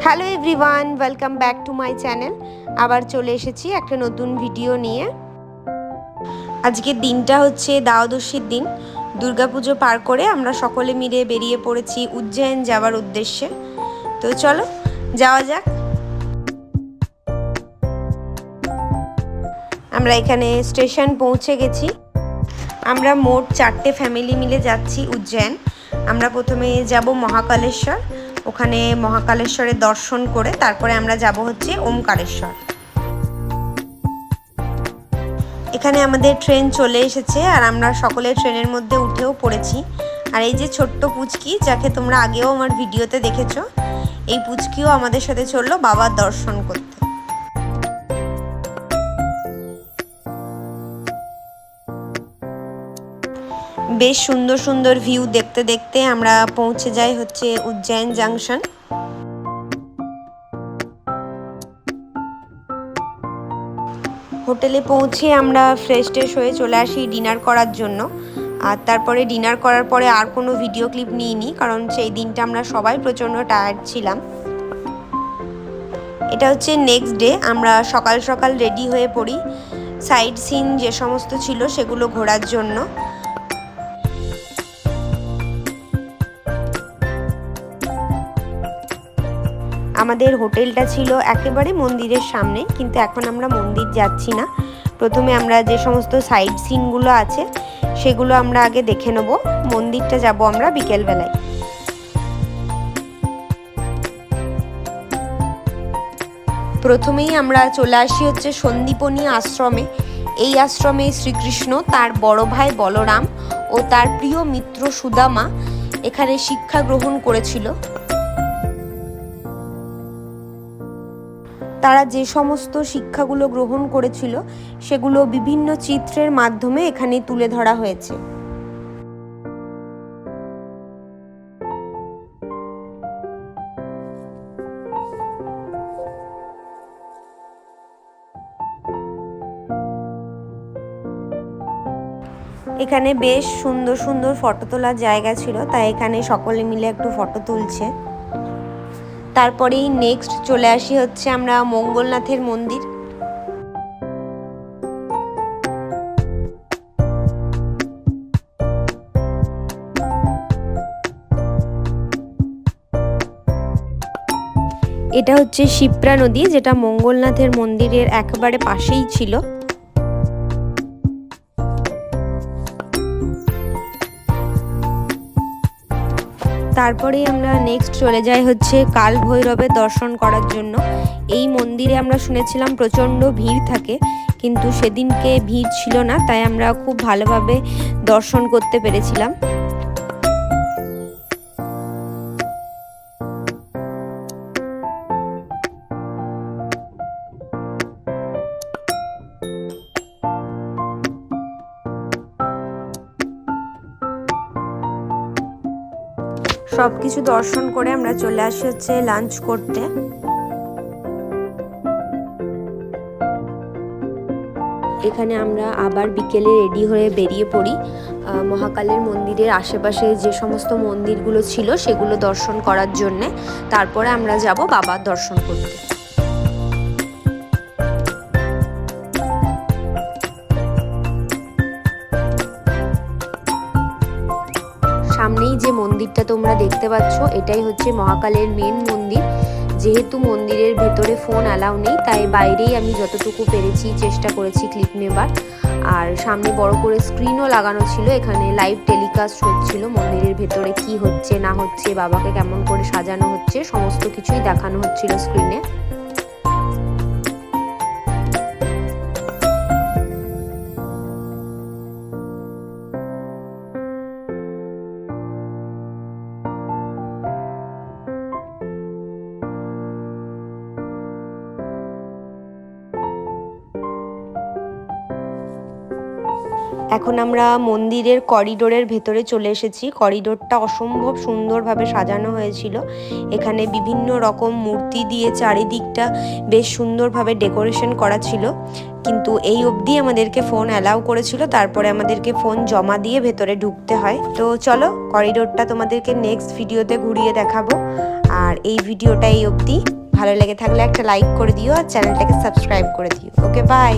Hello everyone, welcome back to my channel. আবার চলে এসেছি একটা নতুন ভিডিও নিয়ে। আজকের দিনটা হচ্ছে দ্বাদশীর দিন। দুর্গাপুজো পার করে আমরা সকলে মিলে বেরিয়ে পড়েছি উজ্জয়ন যাওয়ার উদ্দেশ্যে। তো চলো যাওয়া যাক। আমরা এখানে স্টেশন পৌঁছে গেছি। আমরা মোট 4টে ফ্যামিলি মিলে যাচ্ছি উজ্জয়ন। আমরা প্রথমে যাব মহাকালেশ্বর। ওখানে মহাকালেশ্বরের দর্শন করে তারপরে আমরা যাব হচ্ছে ওমকারেশ্বর। এখানে আমাদের ট্রেন চলে এসেছে আর আমরা সকলে ট্রেনের মধ্যে উঠেও পড়েছি। আর এই যে ছোট্ট পুচকি, যাকে তোমরা আগেও আমার ভিডিওতে দেখেছো, এই পুচকিও আমাদের সাথে চললো বাবার দর্শন করতে। বেশ সুন্দর সুন্দর ভিউ দেখতে দেখতে আমরা পৌঁছে যাই হচ্ছে উজ্জয়ন জাংশন। হোটেলে পৌঁছে আমরা ফ্রেশ ট্রেশ হয়ে চলে আসি ডিনার করার জন্য। আর তারপরে ডিনার করার পরে আর কোনো ভিডিও ক্লিপ নিইনি, কারণ সেই দিনটা আমরা সবাই প্রচণ্ড টায়ার্ড ছিলাম। এটা হচ্ছে নেক্সট ডে। আমরা সকাল সকাল রেডি হয়ে পড়ি সাইড সিন যে সমস্ত ছিল সেগুলো ঘোরার জন্য। আমাদের হোটেলটা ছিল একেবারে মন্দিরের সামনে, কিন্তু এখন আমরা মন্দির যাচ্ছি না। প্রথমে আমরা যে সমস্ত সাইড সিনগুলো আছে সেগুলো আমরা আগে দেখে নেব। মন্দিরটা যাব আমরা বিকেলবেলায়। প্রথমেই আমরা চলে আসি হচ্ছে সন্দীপনী আশ্রমে। এই আশ্রমে শ্রীকৃষ্ণ, তার বড় ভাই বলরাম ও তার প্রিয় মিত্র সুদামা এখানে শিক্ষা গ্রহণ করেছিল। তারা যে সমস্ত শিক্ষাগুলো গ্রহণ করেছিল সেগুলো বিভিন্ন চিত্রের মাধ্যমে এখানে তুলে ধরা হয়েছে। এখানে বেশ সুন্দর সুন্দর ফটো তোলার জায়গা ছিল, তাই এখানে সকলে মিলে একটু ফটো তুলছে। তারপরেই নেক্সট চলে আসি হচ্ছে আমরা মঙ্গলনাথের মন্দির। এটা হচ্ছে শিপ্রা নদী, যেটা মঙ্গলনাথের মন্দিরের একেবারে পাশেই ছিল। তারপরেই আমরা নেক্সট চলে যাই হচ্ছে কাল ভৈরবের দর্শন করার জন্য। এই মন্দিরে আমরা শুনেছিলাম প্রচণ্ড ভিড় থাকে, কিন্তু সেদিনকে ভিড় ছিল না, তাই আমরা খুব ভালোভাবে দর্শন করতে পেরেছিলাম। সব কিছু দর্শন করে আমরা চলে আসি হচ্ছে লাঞ্চ করতে। এখানে আমরা আবার বিকেলে রেডি হয়ে বেরিয়ে পড়ি মহাকালের মন্দিরের আশেপাশে যে সমস্ত মন্দিরগুলো ছিল সেগুলো দর্শন করার জন্যে। তারপরে আমরা যাব বাবার দর্শন করতে। সামনেই যে মন্দিরটা তোমরা দেখতে পাচ্ছ এটাই হচ্ছে মহাকালের মেন মন্দির। যেহেতু মন্দিরের ভেতরে ফোন অ্যালাউ নেই, তাই বাইরেই আমি যতটুকু পেরেছি চেষ্টা করেছি ক্লিপ নেবার। আর সামনে বড় করে স্ক্রিনও লাগানো ছিল, এখানে লাইভ টেলিকাস্ট হচ্ছিল মন্দিরের ভেতরে কি হচ্ছে না হচ্ছে, বাবাকে কেমন করে সাজানো হচ্ছে, সমস্ত কিছুই দেখানো হচ্ছিল স্ক্রিনে। এখন আমরা মন্দিরের করিডোরের ভেতরে চলে এসেছি। করিডোরটা অসম্ভব সুন্দরভাবে সাজানো হয়েছিল। এখানে বিভিন্ন রকম মূর্তি দিয়ে চারিদিকটা বেশ সুন্দরভাবে ডেকোরেশন করা ছিল, কিন্তু এই অবধি আমাদেরকে ফোন অ্যালাউ করেছিল, তারপরে আমাদেরকে ফোন জমা দিয়ে ভেতরে ঢুকতে হয়। তো চলো করিডোরটা তোমাদেরকে নেক্সট ভিডিওতে ঘুরিয়ে দেখাবো। আর এই ভিডিওটা এই অবধি। ভালো লেগে থাকলে একটা লাইক করে দিও আর চ্যানেলটাকে সাবস্ক্রাইব করে দিও। Okay bye.